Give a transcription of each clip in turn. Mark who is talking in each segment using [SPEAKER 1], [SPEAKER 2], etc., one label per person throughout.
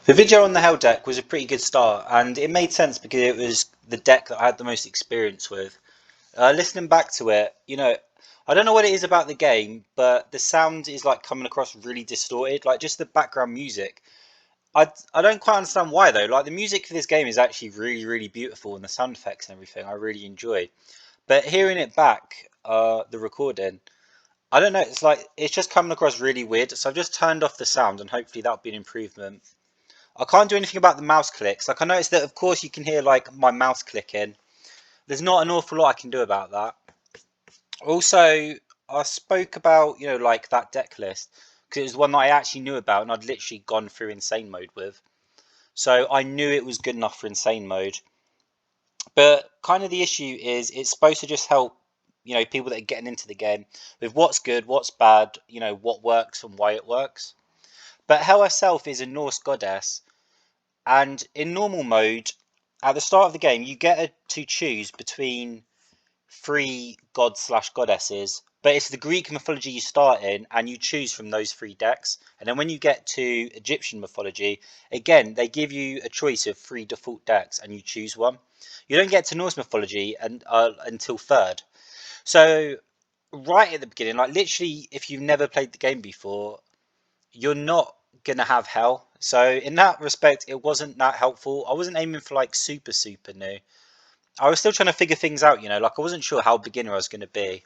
[SPEAKER 1] The video on the Hell deck was a pretty good start, and it made sense because it was the deck that I had the most experience with. Listening back to it, I don't know what it is about the game, but the sound is like coming across really distorted, like just the background music. I don't quite understand why though. Like the music for this game is actually really, really beautiful, and the sound effects and everything I really enjoy. But hearing it back, the recording, I don't know. It's like it's just coming across really weird. So I've just turned off the sound, and hopefully that'll be an improvement. I can't do anything about the mouse clicks. Like I noticed that of course you can hear like my mouse clicking. There's not an awful lot I can do about that. Also, I spoke about, like that deck list because it was one that I actually knew about and I'd literally gone through insane mode with. So I knew it was good enough for insane mode. But kind of the issue is it's supposed to just help, people that are getting into the game with what's good, what's bad, what works and why it works. But Hel herself is a Norse goddess. And in normal mode, at the start of the game, you get to choose between three gods slash goddesses, but it's the Greek mythology you start in, and you choose from those three decks. And then when you get to Egyptian mythology, again, they give you a choice of three default decks, and you choose one. You don't get to Norse mythology until third. So right at the beginning, like literally, if you've never played the game before, you're not gonna have Hel. So in that respect, it wasn't that helpful. I wasn't aiming for like super new. I was still trying to figure things out, like I wasn't sure how beginner I was going to be.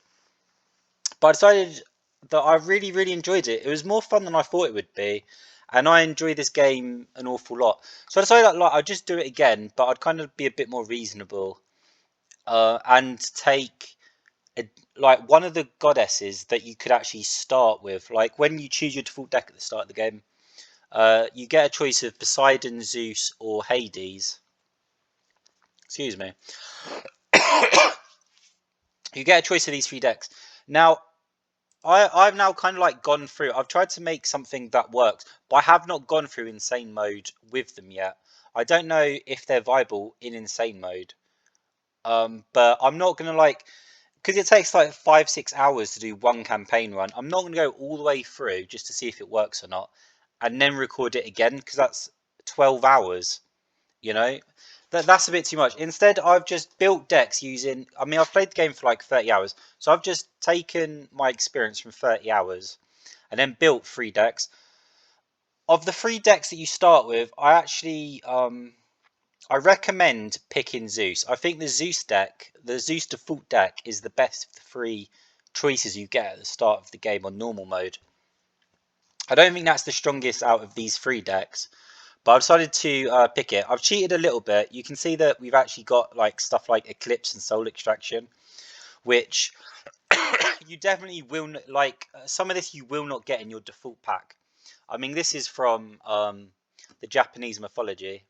[SPEAKER 1] But I decided that I really enjoyed it. It was more fun than I thought it would be. And I enjoy this game an awful lot. So I decided that like I'd just do it again, but I'd kind of be a bit more reasonable. And take like one of the goddesses that you could actually start with. Like when you choose your default deck at the start of the game, you get a choice of Poseidon, Zeus, or Hades. Excuse me. You get a choice of these three decks. Now, I've now kind of like gone through. I've tried to make something that works, but I have not gone through insane mode with them yet. I don't know if they're viable in insane mode. But I'm not gonna like because it takes like 5-6 hours to do one campaign run. I'm not gonna go all the way through just to see if it works or not, and then record it again because that's 12 hours. You know, that's a bit too much. Instead, I've just built decks using. I mean, I've played the game for like 30 hours, so I've just taken my experience from 30 hours and then built three decks. Of the three decks that you start with, I actually I recommend picking Zeus. I think the Zeus deck, the Zeus default deck, is the best of the three choices you get at the start of the game on normal mode. I don't think that's the strongest out of these three decks. But I decided to pick it. I've cheated a little bit. You can see that we've actually got like stuff like Eclipse and Soul Extraction, which you definitely will like. Some of this you will not get in your default pack. I mean, this is from the Japanese mythology.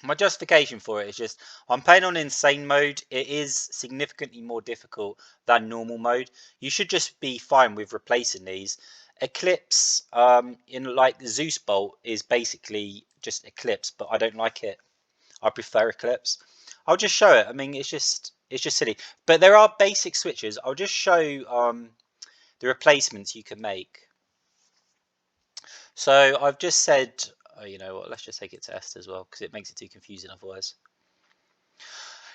[SPEAKER 1] My justification for it is just I'm playing on insane mode. It is significantly more difficult than normal mode. You should just be fine with replacing these. Eclipse in like Zeus Bolt is basically just Eclipse, but I don't like it. I prefer Eclipse. I'll just show it. I mean, it's just silly. But there are basic switches. I'll just show the replacements you can make. So I've just said, oh, you know what? Let's just take it to Est as well because it makes it too confusing otherwise.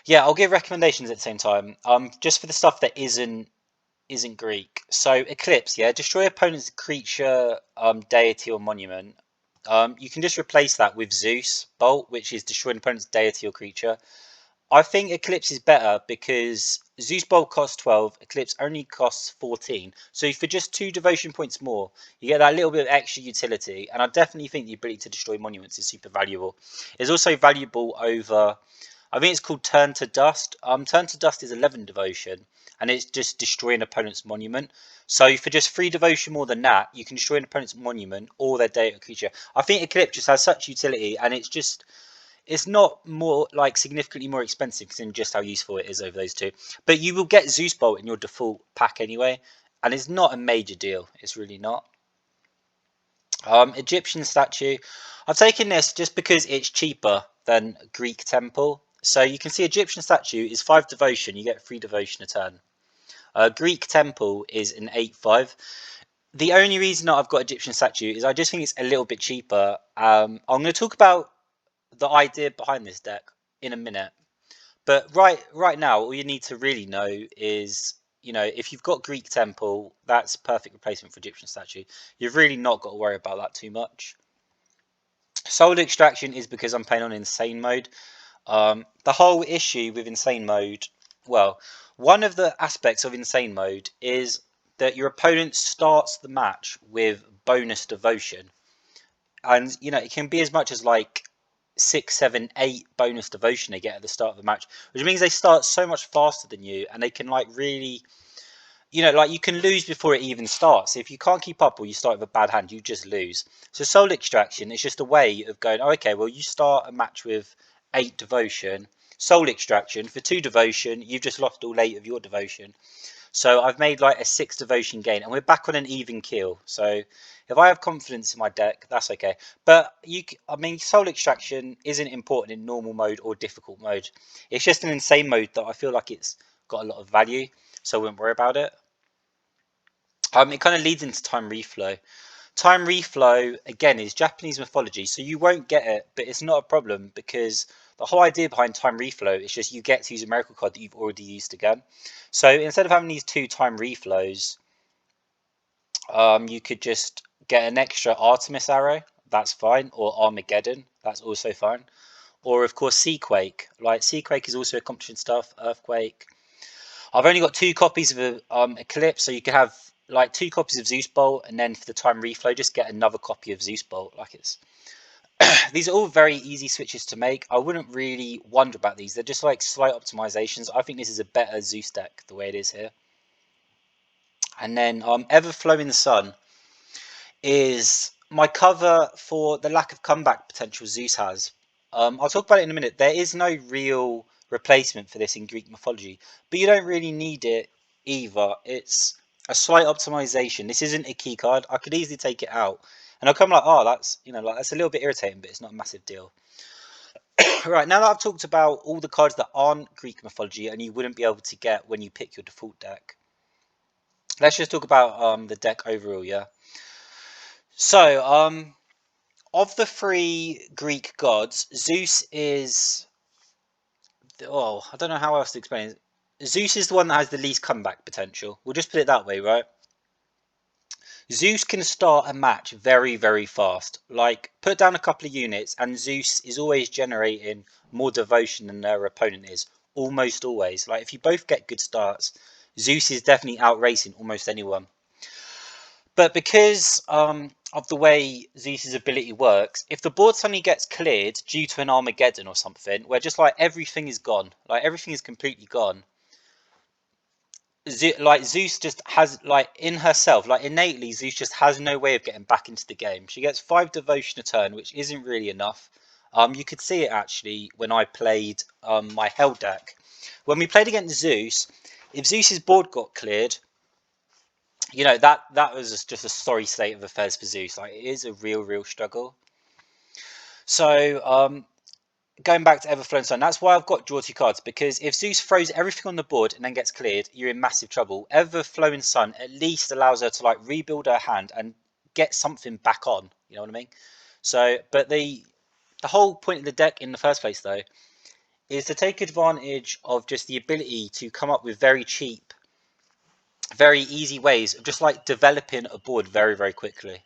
[SPEAKER 1] Yeah, I'll give recommendations at the same time. Just for the stuff that isn't Greek. So Eclipse, yeah, destroy opponent's creature, deity or monument. You can just replace that with Zeus Bolt, which is destroy an opponent's deity or creature. I think Eclipse is better because Zeus Bolt costs 12, Eclipse only costs 14. So for just 2 devotion points more, you get that little bit of extra utility. And I definitely think the ability to destroy monuments is super valuable. It's also valuable over, I think it's called Turn to Dust. Turn to Dust is 11 devotion, and it's just destroy an opponent's monument. So for just 3 devotion more than that, you can destroy an opponent's monument or their deity or creature. I think Eclipse just has such utility, and it's not more like significantly more expensive than just how useful it is over those two. But you will get Zeus Bolt in your default pack anyway, and it's not a major deal. It's really not. Egyptian statue. I've taken this just because it's cheaper than Greek temple. So you can see Egyptian statue is 5 devotion. You get 3 devotion a turn. Greek temple is an 8/5. The only reason that I've got Egyptian Statue is I just think it's a little bit cheaper. I'm going to talk about the idea behind this deck in a minute. But right now, all you need to really know is, if you've got Greek Temple, that's a perfect replacement for Egyptian Statue. You've really not got to worry about that too much. Soul Extraction is because I'm playing on Insane Mode. The whole issue with Insane Mode, well, one of the aspects of Insane Mode is that your opponent starts the match with bonus devotion. And, it can be as much as like 6, 7, 8 bonus devotion they get at the start of the match, which means they start so much faster than you, and they can like really, like you can lose before it even starts. If you can't keep up or you start with a bad hand, you just lose. So Soul Extraction is just a way of going, oh, okay, well, you start a match with 8 devotion. Soul Extraction, for 2 devotion, you've just lost all 8 of your devotion. So I've made like a 6 devotion gain, and we're back on an even keel. So if I have confidence in my deck, that's okay. But Soul Extraction isn't important in normal mode or difficult mode. It's just an Insane mode that I feel like it's got a lot of value, so I wouldn't worry about it. It kind of leads into Time Reflow. Time Reflow, again, is Japanese mythology, so you won't get it, but it's not a problem because the whole idea behind Time Reflow is just you get to use a miracle card that you've already used again. So instead of having these 2 Time Reflows, you could just get an extra Artemis Arrow, that's fine, or Armageddon, that's also fine. Or, of course, Seaquake. Like, Seaquake is also accomplishing stuff, Earthquake. I've only got 2 copies of Eclipse, so you can have like 2 copies of Zeus Bolt, and then for the Time Reflow, just get another copy of Zeus Bolt. Like these are all very easy switches to make. I wouldn't really wonder about these. They're just like slight optimizations. I think this is a better Zeus deck the way it is here. And then Everflowing Sun is my cover for the lack of comeback potential Zeus has. I'll talk about it in a minute. There is no real replacement for this in Greek mythology, but you don't really need it either. It's a slight optimization. This isn't a key card. I could easily take it out, and I'll come like, oh, that's that's a little bit irritating, but it's not a massive deal. Right, now that I've talked about all the cards that aren't Greek mythology and you wouldn't be able to get when you pick your default deck, let's just talk about the deck overall. Yeah. So of the 3 Greek gods, Zeus is, I don't know how else to explain it. Zeus is the one that has the least comeback potential. We'll just put it that way, right? Zeus can start a match very, very fast. Like, put down a couple of units, and Zeus is always generating more devotion than their opponent is. Almost always. Like, if you both get good starts, Zeus is definitely outracing almost anyone. But because of the way Zeus's ability works, if the board suddenly gets cleared due to an Armageddon or something, where just like everything is gone, like everything is completely gone, like Zeus just has, like, in herself, like innately, Zeus just has no way of getting back into the game. She gets 5 devotion a turn, which isn't really enough. You could see it actually when I played my Hell deck. When we played against Zeus, if Zeus's board got cleared, that was just a sorry state of affairs for Zeus. Like, it is a real struggle. So going back to Everflowing Sun, that's why I've got draw 2 cards, because if Zeus throws everything on the board and then gets cleared, you're in massive trouble. Everflowing Sun at least allows her to like rebuild her hand and get something back on. You know what I mean? So, but the whole point of the deck in the first place, though, is to take advantage of just the ability to come up with very cheap, very easy ways of just like developing a board very quickly.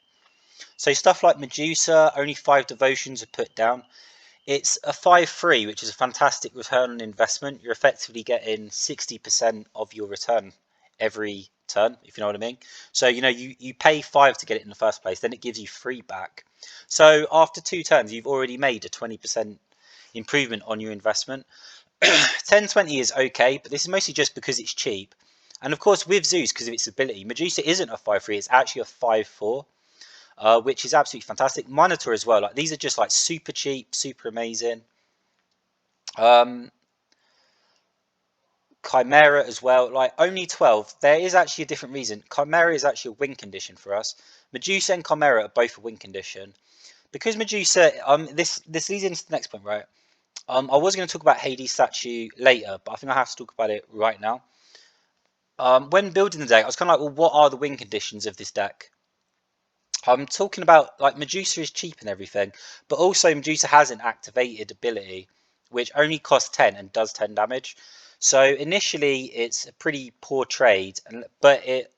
[SPEAKER 1] So stuff like Medusa, only 5 devotions are put down. It's a 5/3, which is a fantastic return on investment. You're effectively getting 60% of your return every turn, if you know what I mean. So, you pay 5 to get it in the first place, then it gives you 3 back. So after 2 turns, you've already made a 20% improvement on your investment. 10/20 is okay, but this is mostly just because it's cheap. And of course, with Zeus, because of its ability, Medusa isn't a 5/3, it's actually a 5/4. Which is absolutely fantastic. Minotaur as well. Like, these are just like super cheap, super amazing. Chimera as well. Like, only 12. There is actually a different reason. Chimera is actually a win condition for us. Medusa and Chimera are both a win condition. Because Medusa, this leads into the next point, right? I was going to talk about Hades Statue later, but I think I have to talk about it right now. When building the deck, I was kind of like, well, what are the win conditions of this deck? I'm talking about like Medusa is cheap and everything, but also Medusa has an activated ability which only costs 10 and does 10 damage. So initially it's a pretty poor trade, but it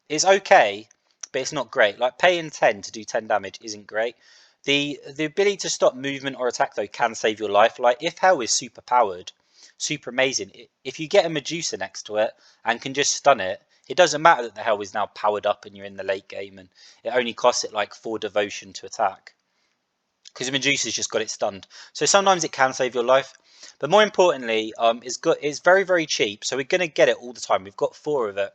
[SPEAKER 1] is okay, but it's not great. Like paying 10 to do 10 damage isn't great. The ability to stop movement or attack though can save your life. Like if Hell is super powered, super amazing, if you get a Medusa next to it and can just stun it, it doesn't matter that the Hell is now powered up and you're in the late game and it only costs it like 4 devotion to attack. Because Medusa's just got it stunned. So sometimes it can save your life. But more importantly, it's very, very cheap. So we're going to get it all the time. We've got 4 of it.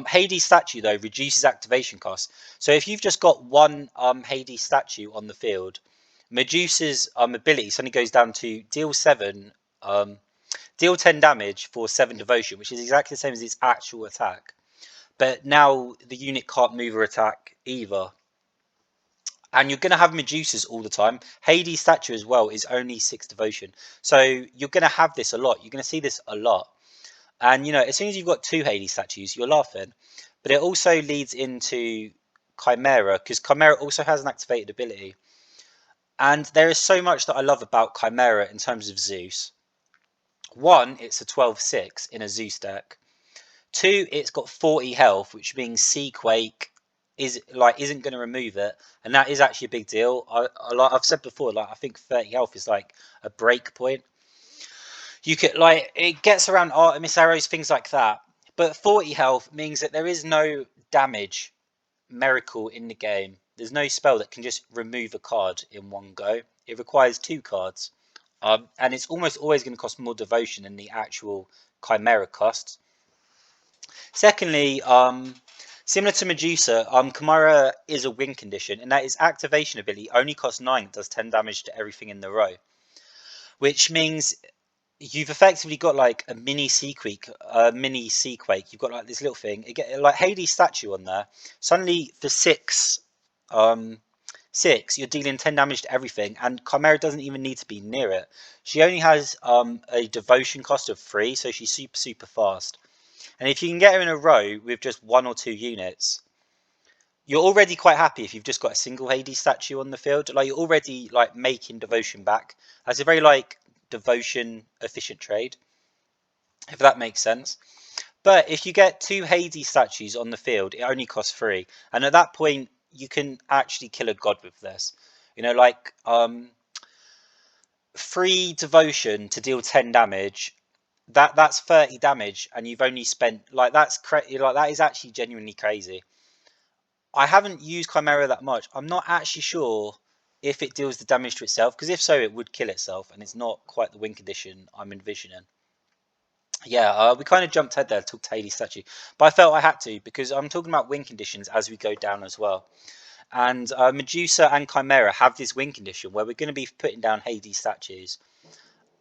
[SPEAKER 1] Hades Statue, though, reduces activation costs. So if you've just got one Hades Statue on the field, Medusa's ability suddenly goes down to deal 10 damage for 7 devotion, which is exactly the same as its actual attack. But now the unit can't move or attack either. And you're going to have Medusas all the time. Hades Statue as well is only 6 devotion. So you're going to have this a lot. You're going to see this a lot. And, you know, as soon as you've got 2 Hades statues, you're laughing. But it also leads into Chimera, because Chimera also has an activated ability. And there is so much that I love about Chimera in terms of Zeus. 1, it's a 12/6 in a Zeus deck. 2, it's got 40 health, which means Seaquake isn't going to remove it, and that is actually a big deal. Like I've said before, like I think 30 health is like a break point. You could like it gets around Artemis arrows, things like that. But 40 health means that there is no damage miracle in the game. There's no spell that can just remove a card in one go. It requires 2 cards, and it's almost always going to cost more devotion than the actual Chimera costs. Secondly, similar to Medusa, Chimera is a win condition, and that its activation ability only costs 9. It does 10 damage to everything in the row, which means you've effectively got like a mini Seaquake. You've got like this little thing. You get like Hades Statue on there. Suddenly for 6, 6, you're dealing 10 damage to everything, and Chimera doesn't even need to be near it. She only has a devotion cost of 3, so she's super, super fast. And if you can get her in a row with just 1 or 2 units, you're already quite happy if you've just got a single Hades statue on the field. Like you're already like making devotion back. That's a very like devotion efficient trade, if that makes sense. But if you get 2 Hades statues on the field, it only costs 3. And at that point, you can actually kill a god with this. You know, like 3 devotion to deal 10 damage. That's 30 damage, and you've only spent like that is actually genuinely crazy. I haven't used Chimera that much. I'm not actually sure if it deals the damage to itself, because if so, it would kill itself, and it's not quite the win condition I'm envisioning. Yeah, we kind of jumped ahead there, talked to Hades Statue, but I felt I had to because I'm talking about win conditions as we go down as well. And Medusa and Chimera have this win condition where we're going to be putting down Hades statues,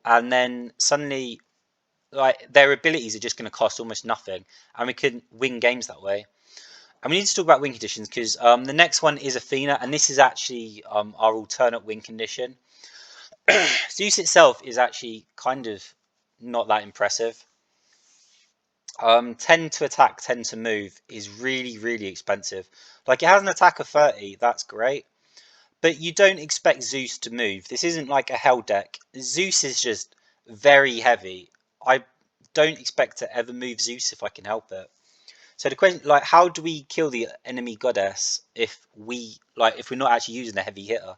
[SPEAKER 1] and then suddenly like their abilities are just going to cost almost nothing, and we can win games that way. And we need to talk about win conditions because the next one is Athena, and this is actually our alternate win condition. Zeus itself is actually kind of not that impressive. 10 to attack, 10 to move is really, really expensive. Like it has an attack of 30, that's great. But you don't expect Zeus to move. This isn't like a Hell deck. Zeus is just very heavy. I don't expect to ever move Zeus if I can help it. So the question, like, how do we kill the enemy goddess if we're not actually using a heavy hitter?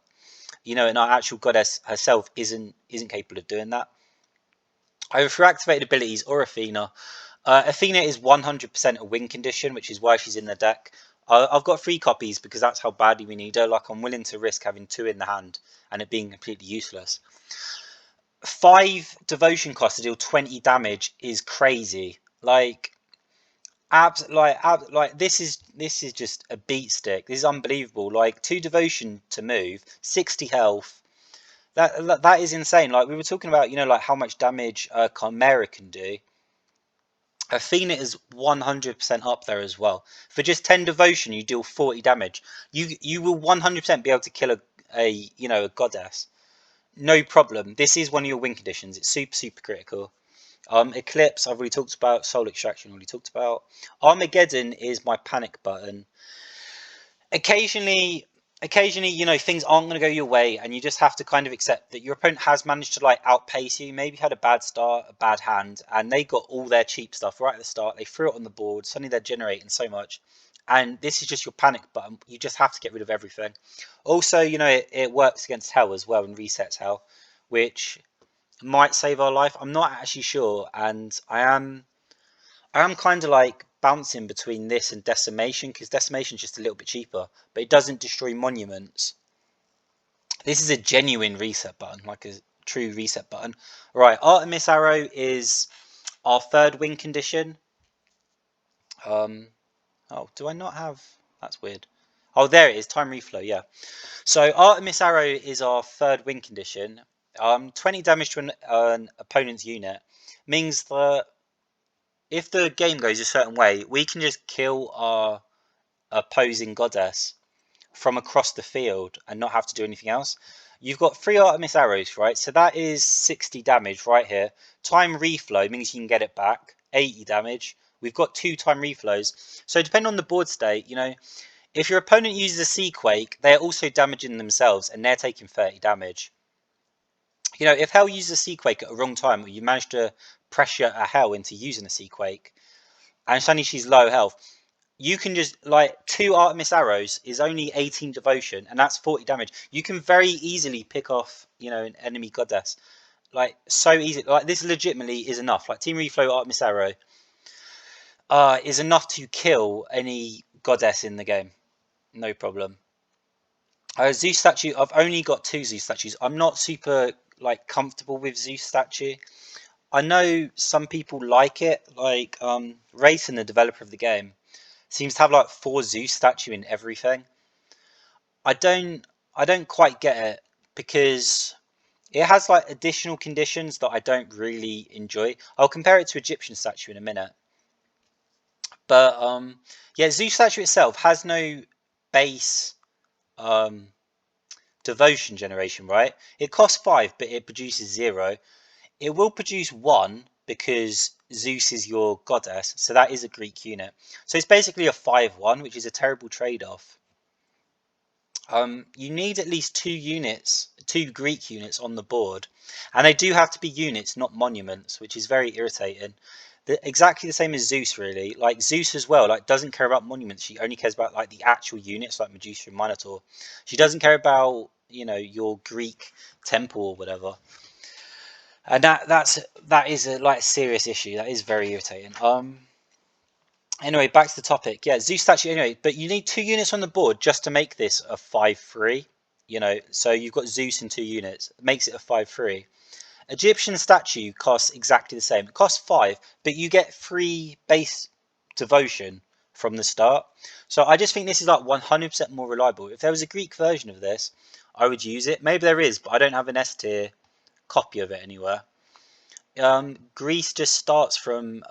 [SPEAKER 1] You know, and our actual goddess herself isn't capable of doing that. Either through activated abilities or Athena. Athena is 100% a win condition, which is why she's in the deck. I've got 3 copies because that's how badly we need her. Like I'm willing to risk having 2 in the hand and it being completely useless. 5 devotion cost to deal 20 damage is crazy. Like this is just a beat stick. This is unbelievable. Like 2 devotion to move, 60 health. That is insane. Like we were talking about, you know, like how much damage Chimera can do. Athena is 100% up there as well. For just 10 devotion, you deal 40 damage. You will 100% be able to kill a goddess. No problem. This is one of your win conditions. It's super, super critical. Eclipse, I've already talked about. Soul Extraction, already talked about. Armageddon is my panic button. occasionally, you know, things aren't going to go your way, and you just have to kind of accept that your opponent has managed to like outpace you. Maybe had a bad start, a bad hand, and they got all their cheap stuff right at the start. They threw it on the board. Suddenly they're generating so much, and this is just your panic button. You just have to get rid of everything. Also, you know, it works against hell as well and resets hell, which might save our life. I'm not actually sure, and I am kind of like bouncing between this and decimation, because decimation is just a little bit cheaper, but it doesn't destroy monuments. This is a genuine reset button, like a true reset button. Right, Artemis Arrow is our third win condition. Oh, do I not have? That's weird. Oh, there it is. Time reflow. Yeah. So Artemis Arrow is our third win condition. 20 damage to an opponent's unit means that if the game goes a certain way, we can just kill our opposing goddess from across the field and not have to do anything else. You've got 3 Artemis arrows, right? So that is 60 damage right here. Time reflow means you can get it back, 80 damage. We've got 2 time reflows. So depending on the board state, you know, if your opponent uses a Sea Quake, they're also damaging themselves and they're taking 30 damage. You know, if Hell uses a Sea Quake at a wrong time, or you manage to pressure a Hell into using a Sea Quake, and suddenly she's low health, you can just like 2 Artemis arrows is only 18 devotion, and that's 40 damage. You can very easily pick off, you know, an enemy goddess, like so easy. Like this legitimately is enough. Like Team Reflow Artemis Arrow is enough to kill any goddess in the game, no problem. Zeus statue. I've only got 2 Zeus statues. I'm not super like comfortable with Zeus statue. I know some people like it, like Rayson, the developer of the game, seems to have like 4 Zeus statue in everything. I don't I don't quite get it, because it has like additional conditions that I don't really enjoy. I'll compare it to Egyptian statue in a minute. But yeah, Zeus statue itself has no base um devotion generation, right? It costs 5, but it produces 0. It will produce 1 because Zeus is your goddess, so that is a Greek unit. So it's basically a 5-1, which is a terrible trade-off. You need at least 2 units, 2 Greek units on the board, and they do have to be units, not monuments, which is very irritating. Exactly the same as Zeus, really. Like Zeus as well, like doesn't care about monuments. She only cares about like the actual units, like Medusa and Minotaur. She doesn't care about, you know, your Greek temple or whatever. And that is a like serious issue. That is very irritating. Anyway, back to the topic. Yeah, Zeus statue. Anyway, but you need 2 units on the board just to make this a 5-3. You know, so you've got Zeus in 2 units. It makes it a 5-3. Egyptian statue costs exactly the same. It costs 5, but you get 3 base devotion from the start. So I just think this is like 100% more reliable. If there was a Greek version of this, I would use it. Maybe there is, but I don't have an S tier copy of it anywhere. Greece just starts from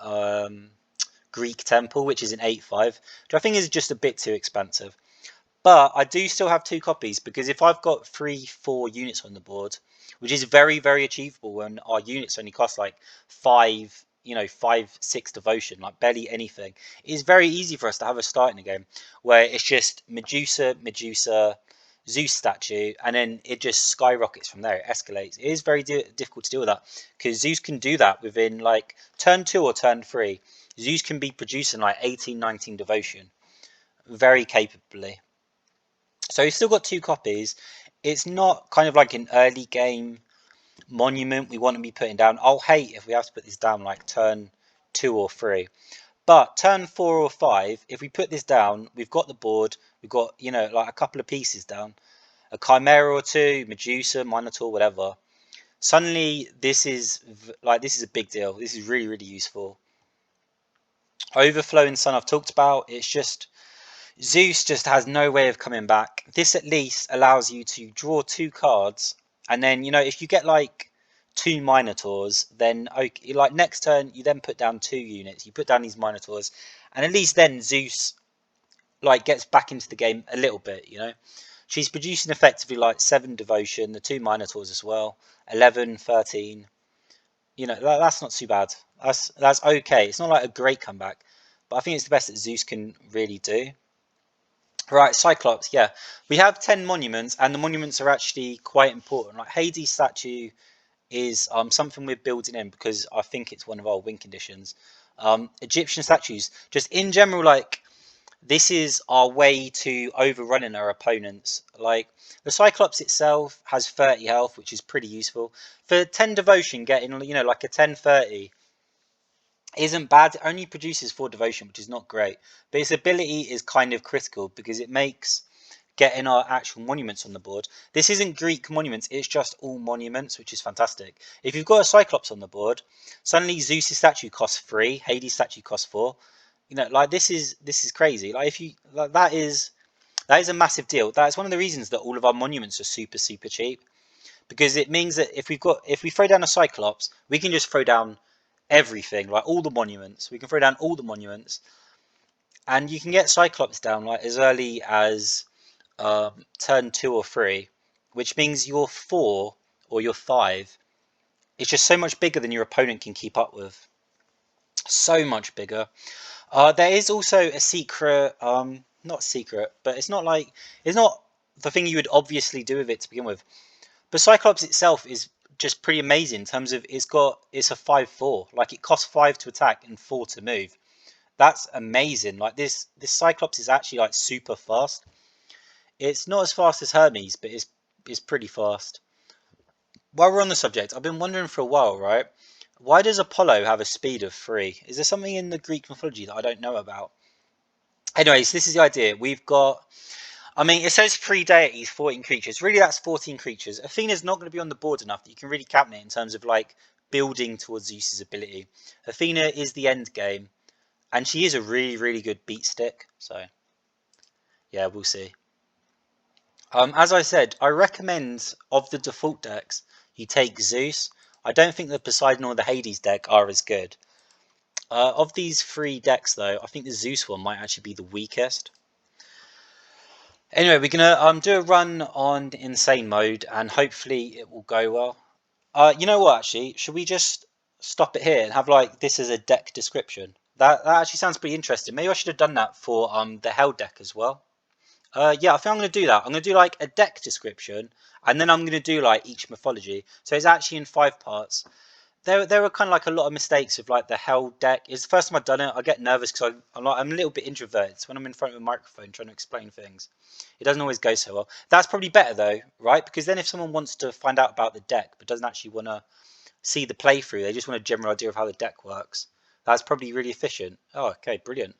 [SPEAKER 1] Greek Temple, which is an 8-5, which I think is just a bit too expensive. But I do still have 2 copies, because if I've got 3-4 units on the board, which is very, very achievable when our units only cost like 5, you know, 5-6 devotion, like barely anything, it's very easy for us to have a start in the game where it's just Medusa, Zeus statue, and then it just skyrockets from there. It escalates. It is very difficult to deal with that, because Zeus can do that within like turn 2 or turn 3. Zeus can be producing like 18, 19 devotion very capably. So he's still got 2 copies. It's not kind of like an early game monument we want to be putting down. I'll hate if we have to put this down like turn 2 or 3. But turn 4 or 5, if we put this down, we've got the board, we've got, you know, like a couple of pieces down, a Chimera or 2, Medusa, Minotaur, whatever. Suddenly, this is a big deal. This is really, really useful. Overflowing Sun I've talked about. It's just Zeus just has no way of coming back. This at least allows you to draw 2 cards, and then, you know, if you get like 2 Minotaurs, then okay, like next turn you then put down 2 units. You put down these Minotaurs, and at least then Zeus like gets back into the game a little bit. You know, she's producing effectively like 7 devotion, the 2 Minotaurs as well, 11, 13. You know, that's not too bad. That's okay. It's not like a great comeback, but I think it's the best that Zeus can really do. Right, Cyclops, yeah. We have 10 monuments, and the monuments are actually quite important. Like Hades statue is something we're building in because I think it's one of our win conditions. Egyptian statues, just in general, like this is our way to overrunning our opponents. Like the Cyclops itself has 30 health, which is pretty useful. For 10 devotion, getting like a 10-30 isn't bad. It only produces 4 devotion, which is not great. But its ability is kind of critical because it makes getting our actual monuments on the board. This isn't Greek monuments, it's just all monuments, which is fantastic. If you've got a Cyclops on the board, suddenly Zeus' statue costs 3, Hades' statue costs 4. Like this is crazy. Like if you like that is a massive deal. That's one of the reasons that all of our monuments are super super cheap because it means that if we throw down a Cyclops, we can just throw down everything, like all the monuments. We can throw down all the monuments, and you can get Cyclops down like as early as turn 2 or 3, which means your 4 or your 5 is just so much bigger than your opponent can keep up with. So much bigger. There is also a secret, not secret, but it's not the thing you would obviously do with it to begin with. But Cyclops itself is just pretty amazing in terms of it's a 5/4. Like it costs 5 to attack and 4 to move. That's amazing. Like this Cyclops is actually like super fast. It's not as fast as Hermes, but it's pretty fast. While we're on the subject, I've been wondering for a while, right? Why does Apollo have a speed of 3? Is there something in the Greek mythology that I don't know about? Anyways, this is the idea. I mean, it says 3 deities, 14 creatures. Really, that's 14 creatures. Athena's not going to be on the board enough that you can really count it in terms of like building towards Zeus's ability. Athena is the end game, and she is a really, really good beat stick. So, yeah, we'll see. As I said, I recommend of the default decks, you take Zeus. I don't think the Poseidon or the Hades deck are as good. Of these 3 decks, though, I think the Zeus one might actually be the weakest. Anyway, we're gonna do a run on insane mode, and hopefully it will go well. You know what? Actually, should we just stop it here and have like this as a deck description? That actually sounds pretty interesting. Maybe I should have done that for the Hell deck as well. Yeah, I think I'm going to do that. I'm going to do like a deck description, and then I'm going to do like each mythology. So it's actually in 5 parts. There were kind of like a lot of mistakes with like the Hell deck. It's the first time I've done it. I get nervous because I'm a little bit introverted. So when I'm in front of a microphone trying to explain things, it doesn't always go so well. That's probably better though, right? Because then if someone wants to find out about the deck but doesn't actually want to see the playthrough, they just want a general idea of how the deck works. That's probably really efficient. Oh, okay, brilliant.